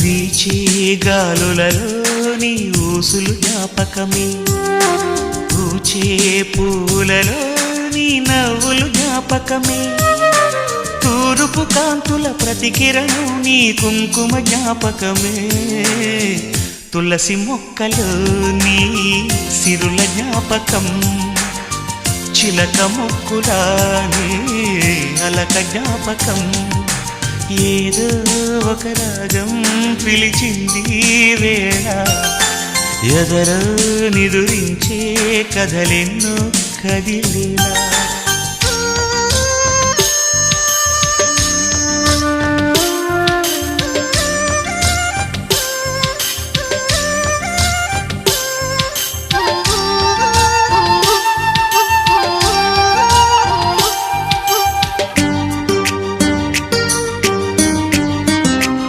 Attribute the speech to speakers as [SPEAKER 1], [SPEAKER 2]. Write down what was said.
[SPEAKER 1] వీచే గాలులలో నీ ఊసులు జ్ఞాపకమే, పూచే పూలలో నీ నవ్వులు జ్ఞాపకమే, తూరుపు కాంతుల ప్రతికిరణం నీ కుంకుమ జ్ఞాపకమే, తులసి మొక్కలో నీ సిరుల జ్ఞాపకం, చిలక మొక్కులానే అలక జ్ఞాపకం, ఏదో ఒక రాగం పిలిచింది వేళ, ఎదరో నిదురించే కథలెన్నో కదిలేలా.